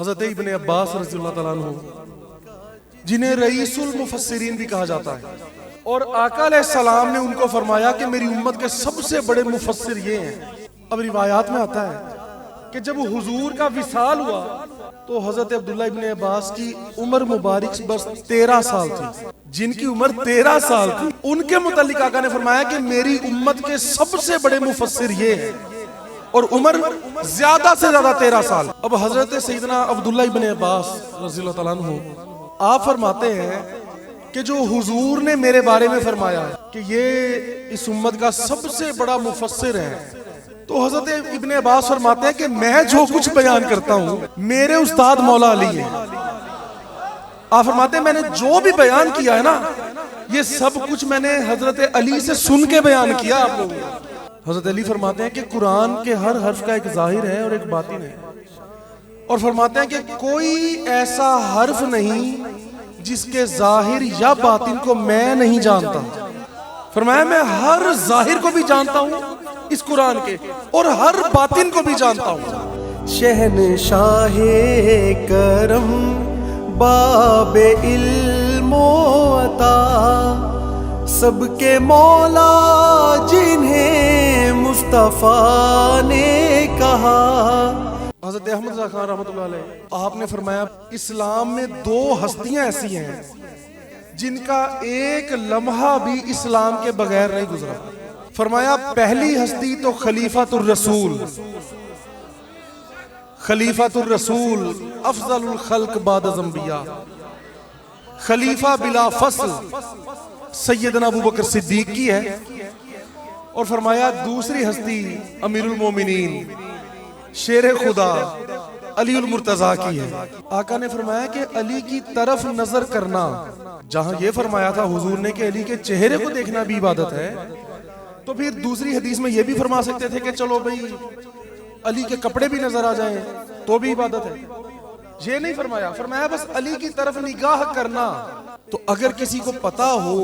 حضرت ابن عباس رضی اللہ تعالیٰ عنہ جنہیں رئیس المفسرین بھی کہا جاتا ہے، اور آقا علیہ السلام نے ان کو فرمایا کہ میری امت کے سب سے بڑے مفسر یہ ہیں۔ اب روایات میں آتا ہے کہ جب حضور کا وصال ہوا تو حضرت عبداللہ ابن عباس کی عمر مبارک بس 13 سال تھی۔ جن کی عمر 13 سال تھی ان کے متعلق آقا نے فرمایا کہ میری امت کے سب سے بڑے مفسر یہ ہیں، اور عمر زیادہ سے زیادہ 13 سال۔ اب حضرت سیدنا عبداللہ ابن عباس رضی اللہ تعالیٰ عنہ آپ فرماتے ہیں کہ جو حضور نے میرے بارے میں فرمایا کہ یہ اس امت کا سب سے بڑا مفسر ہے، تو حضرت ابن عباس فرماتے ہیں کہ میں جو کچھ بیان کرتا ہوں میرے استاد مولا علی ہیں۔ آپ فرماتے ہیں میں نے جو بھی بیان کیا ہے نا، یہ سب کچھ میں نے حضرت علی سے سن کے بیان کیا آپ لوگوں کو۔ حضرت علی فرماتے ہیں کہ قرآن کے ہر حرف کا ایک ظاہر ہے اور ایک باطن ہے، اور فرماتے ہیں کہ کوئی ایسا حرف نہیں جس کے ظاہر یا باطن کو میں نہیں جانتا۔ فرمایا میں ہر ظاہر کو بھی جانتا ہوں اس قرآن کے، اور ہر باطن کو بھی جانتا ہوں۔ شہنشاہ کرم باب علم و عطا، سب کے مولا جنہیں مصطفیٰ نے کہا۔ حضرت احمد رضا خان رحمۃ اللہ علیہ آپ نے فرمایا اسلام میں 2 ہستیاں ایسی ہیں جن کا ایک لمحہ بھی اسلام کے بغیر نہیں گزرا۔ فرمایا پہلی ہستی تو خلیفۃ الرسول، خلیفۃ الرسول افضل الخلق بعد الانبیاء، خلیفہ بلا فصل سیدنا ابوبکر صدیق کی ہے، اور فرمایا دوسری ہستی امیر المومنین شیر خدا علی المرتضیٰ کی ہے۔ آقا نے فرمایا کہ علی کی طرف نظر کرنا، جہاں یہ فرمایا تھا حضور نے کہ علی کے چہرے کو دیکھنا بھی عبادت ہے، تو پھر دوسری حدیث میں یہ بھی فرما سکتے تھے کہ چلو بھئی علی کے کپڑے بھی نظر آ جائیں تو بھی عبادت ہے۔ یہ نہیں فرمایا، فرمایا بس علی کی طرف نگاہ کرنا۔ تو اگر کسی کو پتا ہو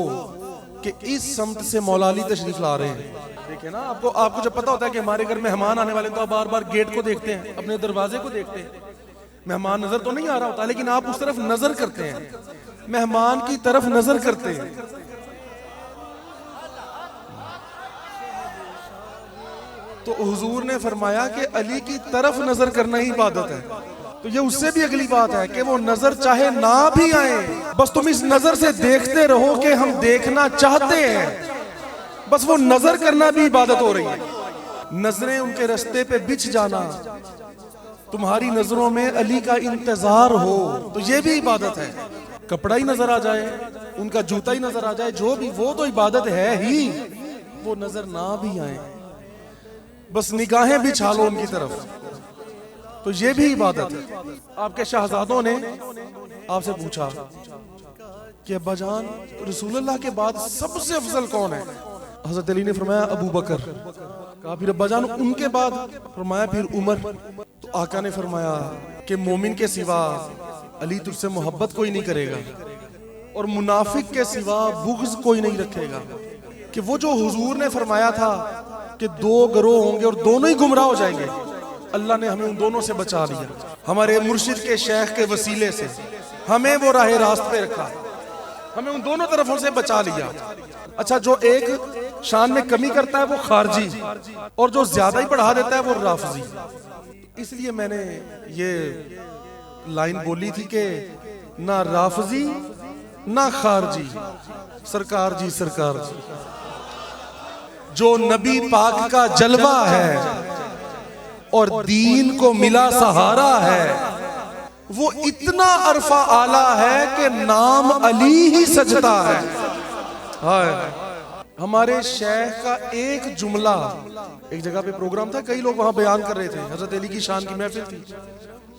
کہ اس سمت سے مولا علی تشریف لا رہے ہیں، دیکھیں نا آپ کو جب پتا ہوتا ہے کہ ہمارے گھر مہمان آنے والے تو آپ بار بار گیٹ کو دیکھتے ہیں، اپنے دروازے کو دیکھتے ہیں، مہمان نظر تو نہیں آ رہا ہوتا لیکن آپ اس طرف نظر کرتے ہیں، مہمان کی طرف نظر کرتے ہیں۔ تو حضور نے فرمایا کہ علی کی طرف نظر کرنا ہی عبادت ہے۔ تو یہ اس سے بھی اگلی بات ہے کہ وہ نظر چاہے نہ بھی آئیں، بس تم اس نظر سے دیکھتے رہو کہ ہم دیکھنا چاہتے ہیں، بس وہ نظر کرنا بھی عبادت ہو رہی ہے۔ نظریں ان کے رستے پہ بچھ جانا، تمہاری نظروں میں علی کا انتظار ہو، تو یہ بھی عبادت ہے۔ کپڑا ہی نظر آ جائے، ان کا جوتا ہی نظر آ جائے، جو بھی، وہ تو عبادت ہے ہی، وہ نظر نہ بھی آئیں، بس نگاہیں بچھا لو ان کی طرف، تو یہ بھی عبادت ہے۔ آپ کے شہزادوں نے آپ سے پوچھا کہ ابا جان رسول اللہ کے بعد سب سے افضل کون ہے؟ حضرت علی نے فرمایا ابو بکر۔ کہا پھر ابا جان ان کے بعد؟ فرمایا پھر عمر۔ تو آقا نے فرمایا کہ مومن کے سوا علی تجھ سے محبت کوئی نہیں کرے گا، اور منافق کے سوا بغض کوئی نہیں رکھے گا۔ کہ وہ جو حضور نے فرمایا تھا کہ 2 گروہ ہوں گے اور دونوں ہی گمراہ ہو جائیں گے، اللہ نے ہمیں ان دونوں سے بچا لیا، ہمارے مرشد کے شیخ کے وسیلے سے ہمیں وہ راہ راست پہ رکھا، ہمیں ان دونوں طرفوں سے بچا لیا۔ اچھا جو ایک شان میں کمی کرتا ہے وہ خارجی، اور جو زیادہ ہی بڑھا دیتا ہے وہ رافضی۔ اس لیے میں نے یہ لائن بولی تھی کہ نہ رافضی نہ خارجی، سرکار جی سرکار جی، جو نبی پاک کا جلوہ ہے اور دین کو ملا سہارا ہے، وہ اتنا عرفہ اعلیٰ ہے کہ نام علی ہی سجتا ہے۔ ہمارے شیخ کا ایک جملہ، ایک جگہ پہ پروگرام تھا، کئی لوگ وہاں بیان کر رہے تھے، حضرت علی کی شان کی محفل تھی،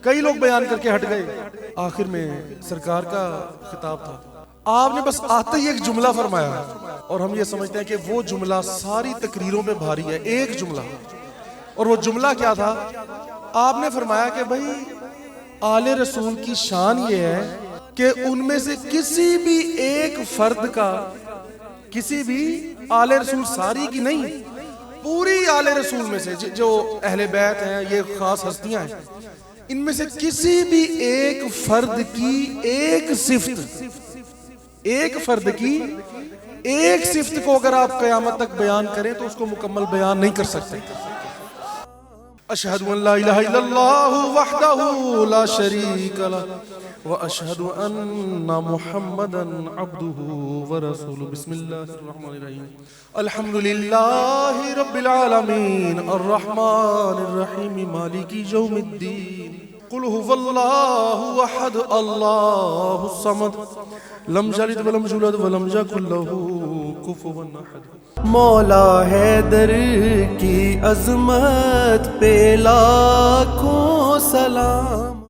کئی لوگ بیان کر کے ہٹ گئے، آخر میں سرکار کا خطاب تھا، آپ نے بس آتے ہی ایک جملہ فرمایا، اور ہم یہ سمجھتے ہیں کہ وہ جملہ ساری تقریروں میں بھاری ہے، ایک جملہ، اور وہ جملہ کیا تھا؟ آپ نے فرمایا کہ بھائی آل رسول کی شان یہ ہے کہ ان میں سے کسی بھی ایک فرد کا، کسی بھی آل رسول ساری کی نہیں، پوری آل رسول میں سے جو اہل بیت ہیں، یہ خاص ہستیاں ہیں، ان میں سے کسی بھی ایک فرد کی ایک فرد کی ایک صفت کو اگر آپ قیامت تک بیان کریں تو اس کو مکمل بیان نہیں کر سکتے. اشہد ان لا الہ الا اللہ وحدہ لا شریک لہ واشہد ان محمدا عبدہ ورسولہ. بسم اللہ الرحمن الرحیم. الحمد للہ رب العالمین الرحمن الرحیم مالک یوم الدین. قل هو اللہ احد اللہ الصمد لم یلد ولم یولد ولم یکن لہ کفوا احد. مولا حیدر کی عظمت پہ لاکھوں سلام.